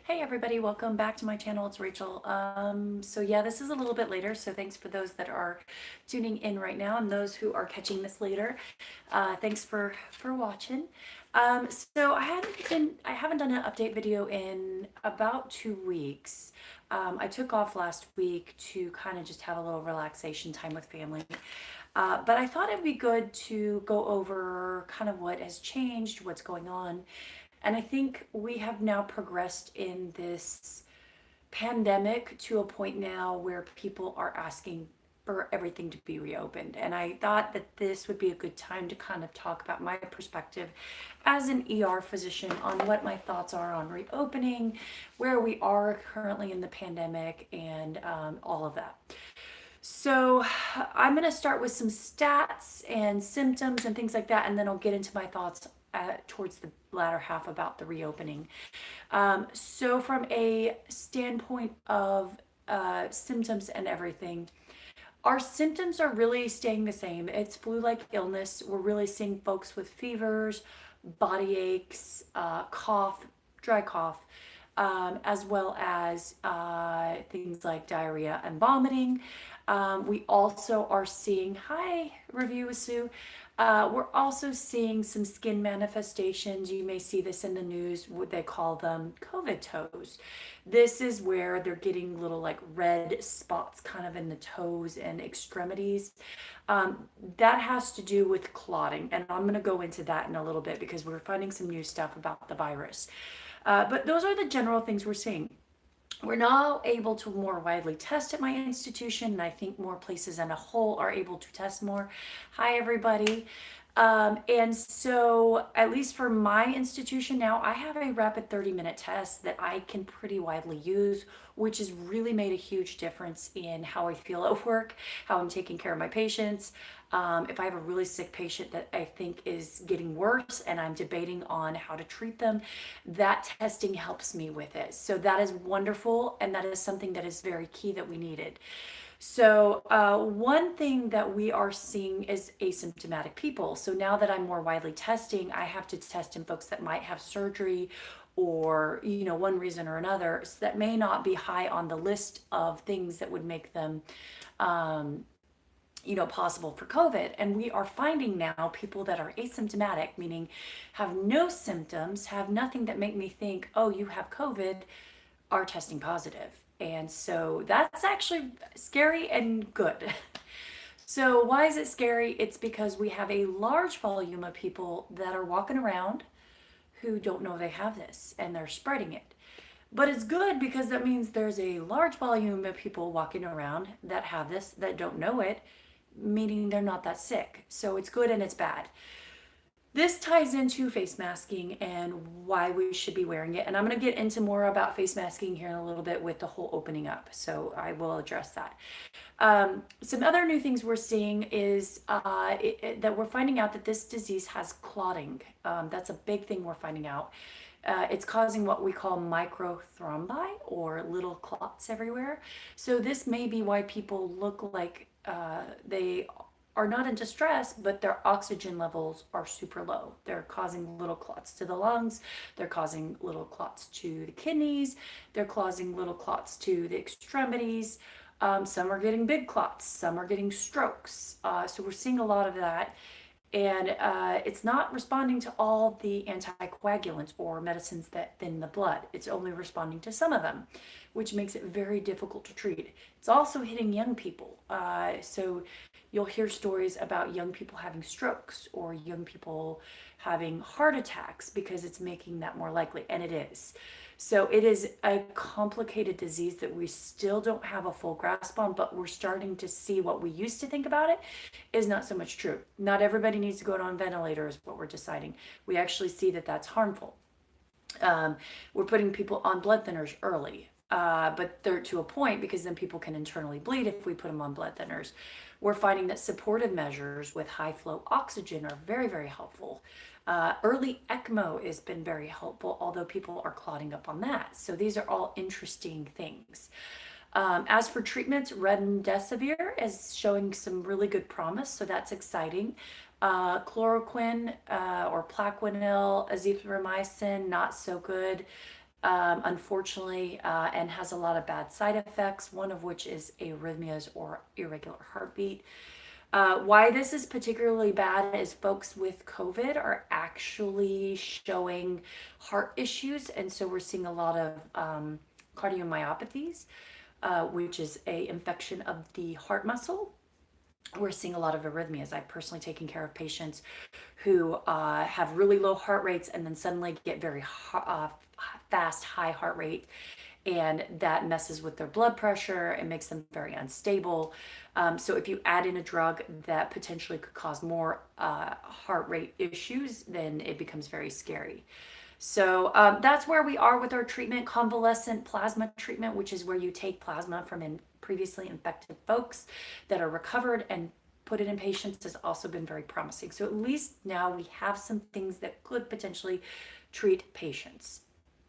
Hey everybody, welcome back to my channel. It's Rachel. So yeah, this is a little bit later, so thanks for those that are tuning in right now and those who are catching this later. Thanks for watching. So I haven't done an update video in about 2 weeks. I took off last week to kind of just have a little relaxation time with family. But I thought it'd be good to go over kind of what has changed, what's going on. And I think we have now progressed in this pandemic to a point now where people are asking for everything to be reopened. And I thought that this would be a good time to kind of talk about my perspective as an ER physician on what my thoughts are on reopening, where we are currently in the pandemic, and all of that. So I'm going to start with some stats and symptoms and things like that, and then I'll get into my thoughts towards the latter half about the reopening. So from a standpoint of symptoms and everything, our symptoms are really staying the same. It's flu-like illness. We're really seeing folks with fevers, body aches, cough, dry cough, as well as things like diarrhea and vomiting. We also are seeing, hi, Review with Sue. We're also seeing some skin manifestations. You may see this in the news. What they call them COVID toes. This is where they're getting little like red spots kind of in the toes and extremities. That has to do with clotting. And I'm going to go into that in a little bit because we're finding some new stuff about the virus. But those are the general things we're seeing. We're now able to more widely test at my institution, and I think more places as a whole are able to test more. Hi, everybody. And so, at least for my institution now, I have a rapid 30-minute test that I can pretty widely use, which has really made a huge difference in how I feel at work, how I'm taking care of my patients. If I have a really sick patient that I think is getting worse and I'm debating on how to treat them, that testing helps me with it. So that is wonderful, and that is something that is very key that we needed. So one thing that we are seeing is asymptomatic people. So now that I'm more widely testing, I have to test in folks that might have surgery or, one reason or another, so that may not be high on the list of things that would make them possible for COVID. And we are finding now people that are asymptomatic, meaning have no symptoms, have nothing that make me think, oh, you have COVID, are testing positive. And so that's actually scary and good. So why is it scary? It's because we have a large volume of people that are walking around who don't know they have this and they're spreading it. But it's good because that means there's a large volume of people walking around that have this that don't know it, meaning they're not that sick. So it's good and it's bad. This ties into face masking and why we should be wearing it. And I'm going to get into more about face masking here in a little bit with the whole opening up. So I will address that. Some other new things we're seeing is that we're finding out that this disease has clotting. That's a big thing we're finding out. It's causing what we call microthrombi or little clots everywhere. So this may be why people look like they are not in distress, but their oxygen levels are super low. They're causing little clots to the lungs. They're causing little clots to the kidneys. They're causing little clots to the extremities. Some are getting big clots. Some are getting strokes. So we're seeing a lot of that. And it's not responding to all the anticoagulants or medicines that thin the blood. It's only responding to some of them, which makes it very difficult to treat. It's also hitting young people. So you'll hear stories about young people having strokes or young people having heart attacks because it's making that more likely, and it is. So it is a complicated disease that we still don't have a full grasp on, but we're starting to see what we used to think about it is not so much true. Not everybody needs to go on a ventilator is what we're deciding. We actually see that that's harmful. We're putting people on blood thinners early, but they're to a point because then people can internally bleed if we put them on blood thinners. We're finding that supportive measures with high flow oxygen are very, very helpful. Early ECMO has been very helpful, although people are clotting up on that. So these are all interesting things. As for treatments, remdesivir is showing some really good promise, so that's exciting. Chloroquine or Plaquenil, azithromycin, not so good. unfortunately, and has a lot of bad side effects, one of which is arrhythmias or irregular heartbeat. Why this is particularly bad is folks with COVID are actually showing heart issues. And so we're seeing a lot of cardiomyopathies, which is a infection of the heart muscle. We're seeing a lot of arrhythmias. I've personally taken care of patients who have really low heart rates and then suddenly get very fast, high heart rate. And that messes with their blood pressure and makes them very unstable. So if you add in a drug that potentially could cause more heart rate issues, then it becomes very scary. So that's where we are with our treatment, convalescent plasma treatment, which is where you take plasma from previously infected folks that are recovered and put it in patients, has also been very promising. So at least now we have some things that could potentially treat patients.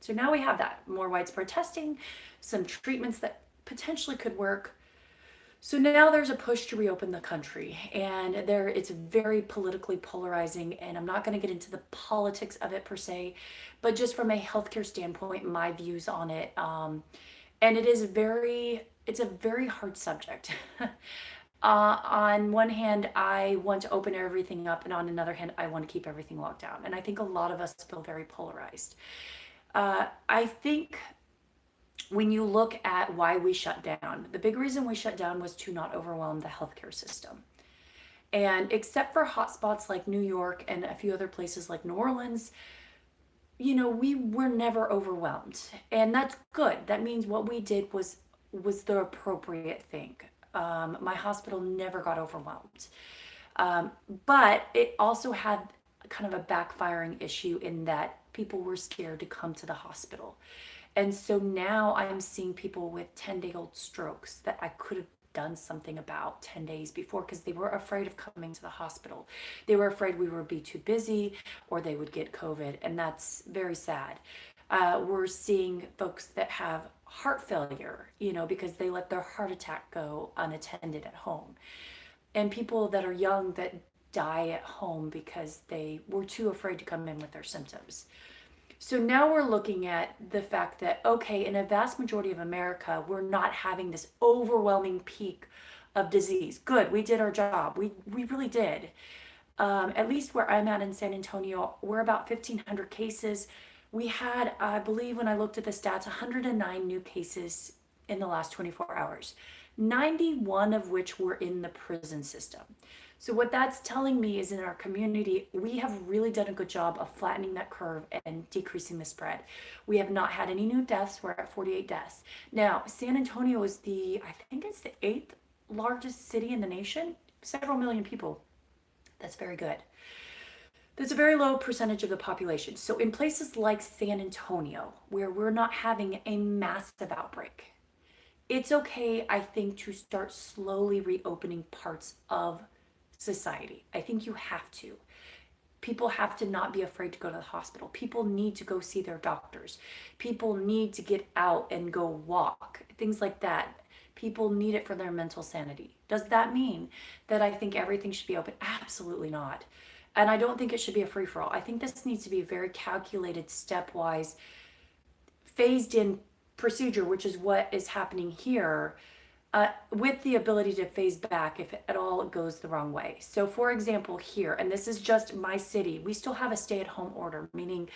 So now we have that, more widespread testing, some treatments that potentially could work. So now there's a push to reopen the country, and it's very politically polarizing, and I'm not going to get into the politics of it per se, but just from a healthcare standpoint, my views on it. And it's a very hard subject. On one hand, I want to open everything up, and on another hand, I want to keep everything locked down. And I think a lot of us feel very polarized. I think when you look at why we shut down, the big reason we shut down was to not overwhelm the healthcare system. And except for hotspots like New York and a few other places like New Orleans, we were never overwhelmed. And that's good. That means what we did was the appropriate thing. My hospital never got overwhelmed. But it also had kind of a backfiring issue in that people were scared to come to the hospital. And so now I'm seeing people with 10-day-old strokes that I could have done something about 10 days before because they were afraid of coming to the hospital. They were afraid we would be too busy or they would get COVID, and that's very sad. We're seeing folks that have heart failure, because they let their heart attack go unattended at home. And people that are young that die at home because they were too afraid to come in with their symptoms. So now we're looking at the fact that, okay, in a vast majority of America, we're not having this overwhelming peak of disease. Good, we did our job. We really did. At least where I'm at in San Antonio, we're about 1,500 cases. We had, I believe when I looked at the stats, 109 new cases in the last 24 hours, 91 of which were in the prison system. So what that's telling me is in our community, we have really done a good job of flattening that curve and decreasing the spread. We have not had any new deaths. We're at 48 deaths. Now, San Antonio is I think it's the 8th largest city in the nation, several million people. That's very good. There's a very low percentage of the population. So in places like San Antonio, where we're not having a massive outbreak, it's okay, I think, to start slowly reopening parts of society. I think you have to. People have to not be afraid to go to the hospital. People need to go see their doctors. People need to get out and go walk, things like that. People need it for their mental sanity. Does that mean that I think everything should be open? Absolutely not. And I don't think it should be a free-for-all. I think this needs to be a very calculated, stepwise, phased in procedure, which is what is happening here, with the ability to phase back if at all it goes the wrong way. So for example, here, and this is just my city, we still have a stay-at-home order, meaning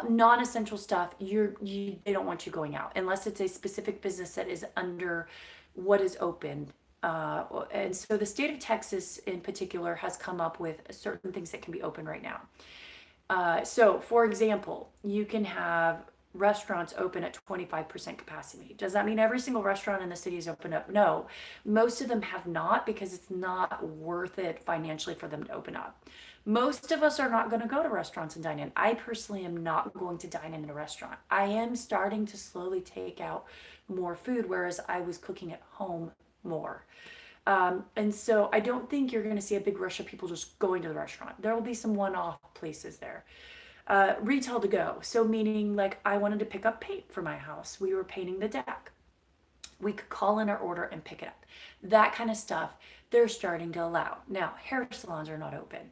non-essential stuff, they don't want you going out unless it's a specific business that is under what is open. And so the state of Texas in particular has come up with certain things that can be open right now. So for example, you can have restaurants open at 25% capacity. Does that mean every single restaurant in the city is open up? No, most of them have not, because it's not worth it financially for them to open up. Most of us are not going to go to restaurants and dine in. I personally am not going to dine in a restaurant. I am starting to slowly take out more food, whereas I was cooking at home more. And so I don't think you're going to see a big rush of people just going to the restaurant. There will be some one-off places there. Retail to go. So meaning like I wanted to pick up paint for my house. We were painting the deck. We could call in our order and pick it up. That kind of stuff they're starting to allow. Now, hair salons are not open.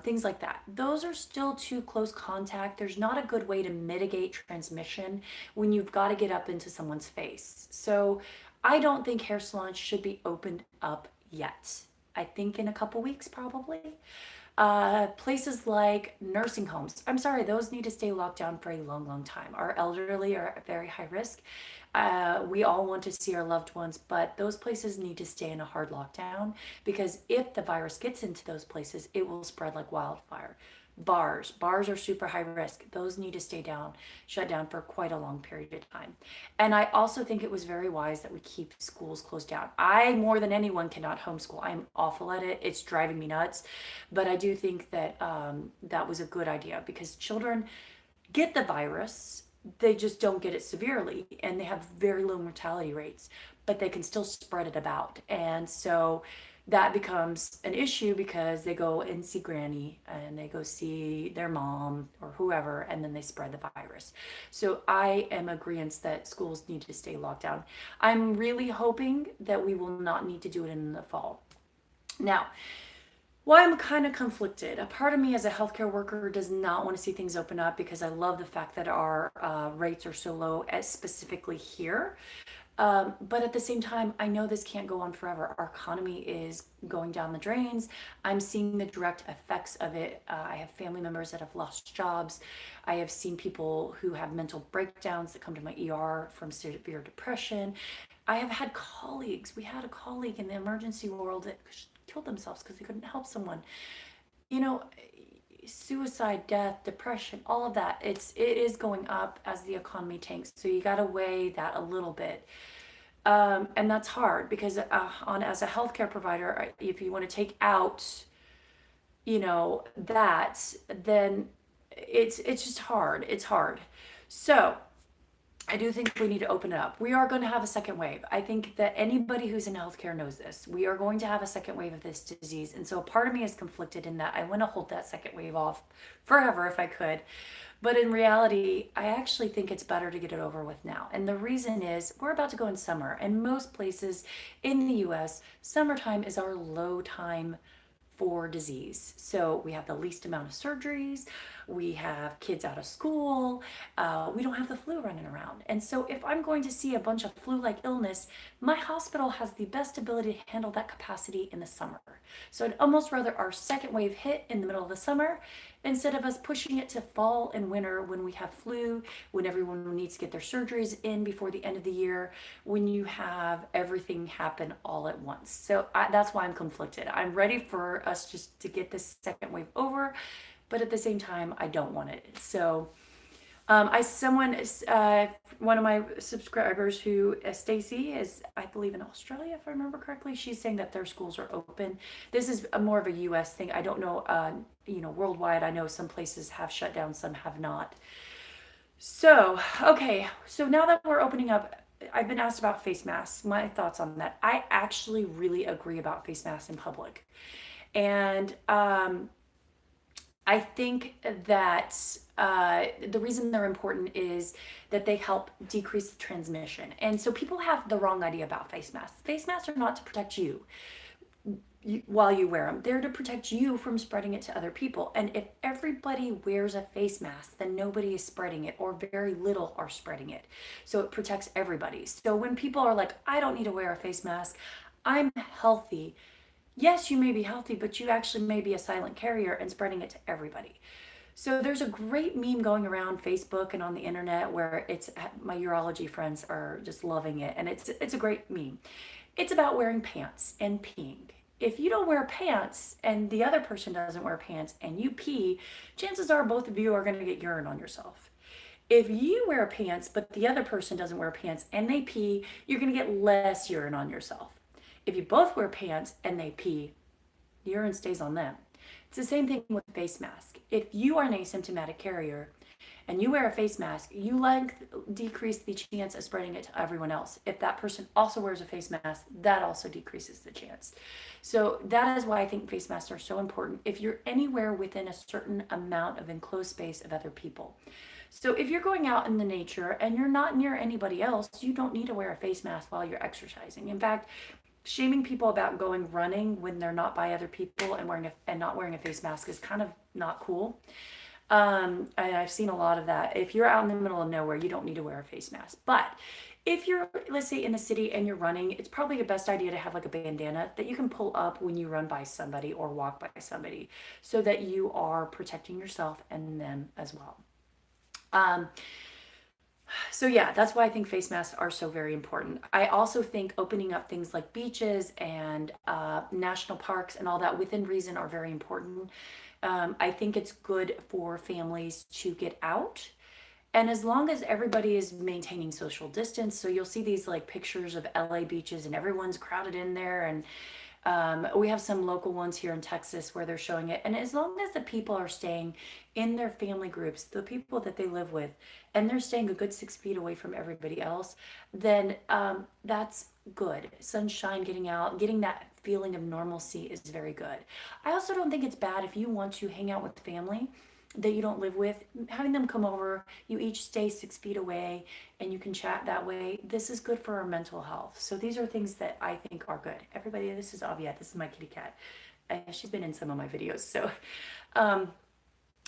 things like that. Those are still too close contact. There's not a good way to mitigate transmission when you've got to get up into someone's face. So I don't think hair salons should be opened up yet. I think in a couple weeks, probably. Places like nursing homes, I'm sorry, those need to stay locked down for a long, long time. Our elderly are at very high risk. We all want to see our loved ones, but those places need to stay in a hard lockdown because if the virus gets into those places, it will spread like wildfire. Bars are super high risk. Those need to stay down, shut down for quite a long period of time. And I also think it was very wise that we keep schools closed down. I, more than anyone, cannot homeschool. I'm awful at it. It's driving me nuts. But I do think that that was a good idea because children get the virus, they just don't get it severely, and they have very low mortality rates, but they can still spread it about. And so that becomes an issue because they go and see granny and they go see their mom or whoever, and then they spread the virus. So I am agreeing that schools need to stay locked down. I'm really hoping that we will not need to do it in the fall. Now, why I'm kind of conflicted. A part of me as a healthcare worker does not want to see things open up because I love the fact that our rates are so low, as specifically here. But at the same time, I know this can't go on forever. Our economy is going down the drains. I'm seeing the direct effects of it. I have family members that have lost jobs. I have seen people who have mental breakdowns that come to my ER from severe depression. I have had colleagues. We had a colleague in the emergency world that killed themselves because they couldn't help someone. You know, suicide, death, depression, all of that. It is going up as the economy tanks. So you got to weigh that a little bit. And that's hard because on as a healthcare provider, if you want to take out, that, then it's just hard. It's hard. So I do think we need to open it up. We are going to have a second wave. I think that anybody who's in healthcare knows this. We are going to have a second wave of this disease. And so a part of me is conflicted in that I want to hold that second wave off forever if I could. But in reality, I actually think it's better to get it over with now. And the reason is we're about to go in summer. And most places in the US, summertime is our low time for disease. So we have the least amount of surgeries, we have kids out of school, we don't have the flu running around. And so if I'm going to see a bunch of flu-like illness, my hospital has the best ability to handle that capacity in the summer. So I'd almost rather our second wave hit in the middle of the summer instead of us pushing it to fall and winter when we have flu, when everyone needs to get their surgeries in before the end of the year, when you have everything happen all at once. So that's why I'm conflicted. I'm ready for us just to get this second wave over, but at the same time, I don't want it. So one of my subscribers who, Stacy, is, I believe, in Australia, if I remember correctly. She's saying that their schools are open. This is more of a U.S. thing. I don't know, worldwide. I know some places have shut down, some have not. So, okay. So now that we're opening up, I've been asked about face masks. My thoughts on that. I actually really agree about face masks in public. And I think that the reason they're important is that they help decrease the transmission. And so people have the wrong idea about face masks. Face masks are not to protect you while you wear them. They're to protect you from spreading it to other people. And if everybody wears a face mask, then nobody is spreading it, or very little are spreading it. So it protects everybody. So when people are like, I don't need to wear a face mask, I'm healthy. Yes, you may be healthy, but you actually may be a silent carrier and spreading it to everybody. So there's a great meme going around Facebook and on the internet where it's, my urology friends are just loving it, and it's a great meme. It's about wearing pants and peeing. If you don't wear pants and the other person doesn't wear pants and you pee, chances are both of you are going to get urine on yourself. If you wear pants but the other person doesn't wear pants and they pee, you're going to get less urine on yourself. If you both wear pants and they pee, the urine stays on them. It's the same thing with a face mask. If you are an asymptomatic carrier and you wear a face mask, you decrease the chance of spreading it to everyone else. If that person also wears a face mask, that also decreases the chance. So that is why I think face masks are so important if you're anywhere within a certain amount of enclosed space of other people. So if you're going out in the nature and you're not near anybody else, you don't need to wear a face mask while you're exercising. In fact, shaming people about going running when they're not by other people and not wearing a face mask is kind of not cool. I've seen a lot of that. If you're out in the middle of nowhere, you don't need to wear a face mask. But if you're, let's say, in the city and you're running, it's probably the best idea to have like a bandana that you can pull up when you run by somebody or walk by somebody, so that you are protecting yourself and them as well. Um, so yeah, that's why I think face masks are so very important. I also think opening up things like beaches and national parks and all that within reason are very important. I think it's good for families to get out. And as long as everybody is maintaining social distance, so you'll see these like pictures of LA beaches and everyone's crowded in there. And we have some local ones here in Texas where they're showing it. And as long as the people are staying in their family groups, the people that they live with, and they're staying a good 6 feet away from everybody else, then that's good. Sunshine, getting out, getting that feeling of normalcy is very good. I also don't think it's bad if you want to hang out with family that you don't live with, having them come over, you each stay 6 feet away and you can chat that way. This is good for our mental health. So these are things that I think are good. Everybody, this is Aviette. This is my kitty cat. She's been in some of my videos. So um,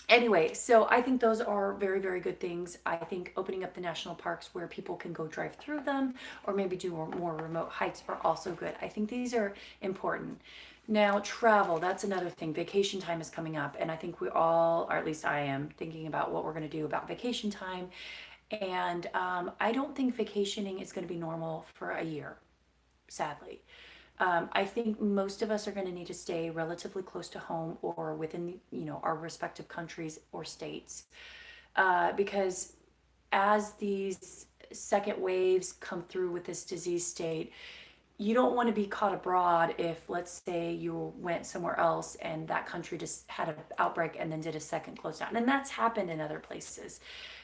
anyway, so I think those are very, very good things. I think opening up the national parks where people can go drive through them or maybe do more remote hikes are also good. I think these are important. Now, travel, that's another thing. Vacation time is coming up, and I think we all, or at least I am, thinking about what we're going to do about vacation time. And I don't think vacationing is going to be normal for a year, sadly. I think most of us are going to need to stay relatively close to home or within, our respective countries or states, because as these second waves come through with this disease state, you don't want to be caught abroad if, let's say, you went somewhere else and that country just had an outbreak and then did a second close down. And that's happened in other places.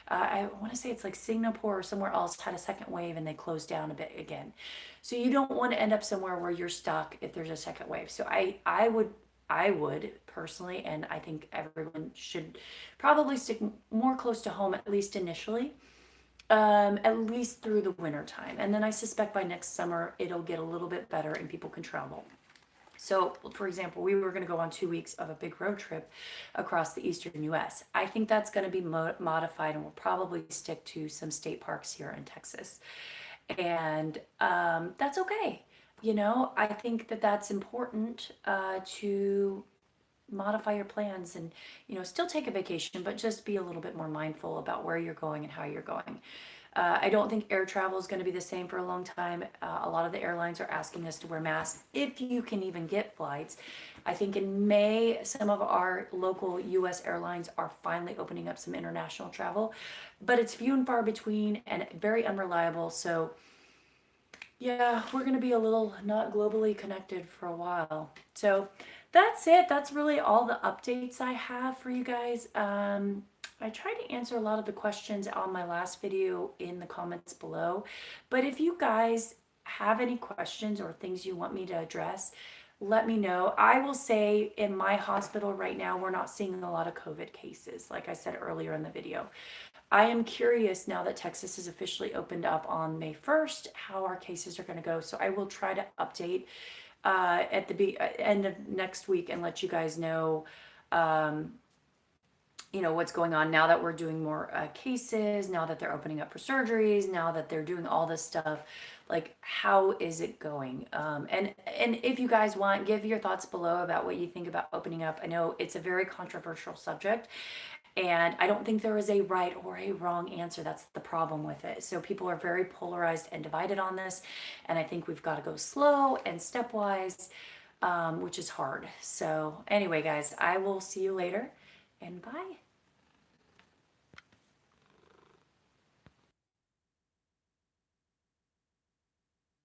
I want to say it's like Singapore or somewhere else had a second wave and they closed down a bit again. So you don't want to end up somewhere where you're stuck if there's a second wave. So I would personally, and I think everyone should probably stick more close to home, at least initially, at least through the winter time. And then I suspect by next summer, it'll get a little bit better and people can travel. So, for example, we were going to go on 2 weeks of a big road trip across the eastern US. I think that's going to be modified and we'll probably stick to some state parks here in Texas. And that's okay. I think that that's important to modify your plans and still take a vacation, but just be a little bit more mindful about where you're going and how you're going. I don't think air travel is going to be the same for a long time. A lot of the airlines are asking us to wear masks if you can even get flights. I think in May, some of our local US airlines are finally opening up some international travel, but it's few and far between and very unreliable. So yeah, we're going to be a little not globally connected for a while. So that's it. That's really all the updates I have for you guys. I tried to answer a lot of the questions on my last video in the comments below. But if you guys have any questions or things you want me to address, let me know. I will say in my hospital right now, we're not seeing a lot of COVID cases, like I said earlier in the video. I am curious now that Texas is officially opened up on May 1st, how our cases are going to go. So I will try to update at the end of next week and let you guys know, what's going on now that we're doing more cases, now that they're opening up for surgeries, now that they're doing all this stuff. Like, how is it going? And if you guys want, give your thoughts below about what you think about opening up. I know it's a very controversial subject. And I don't think there is a right or a wrong answer. That's the problem with it. So people are very polarized and divided on this. And I think we've got to go slow and stepwise, which is hard. So anyway, guys, I will see you later and bye.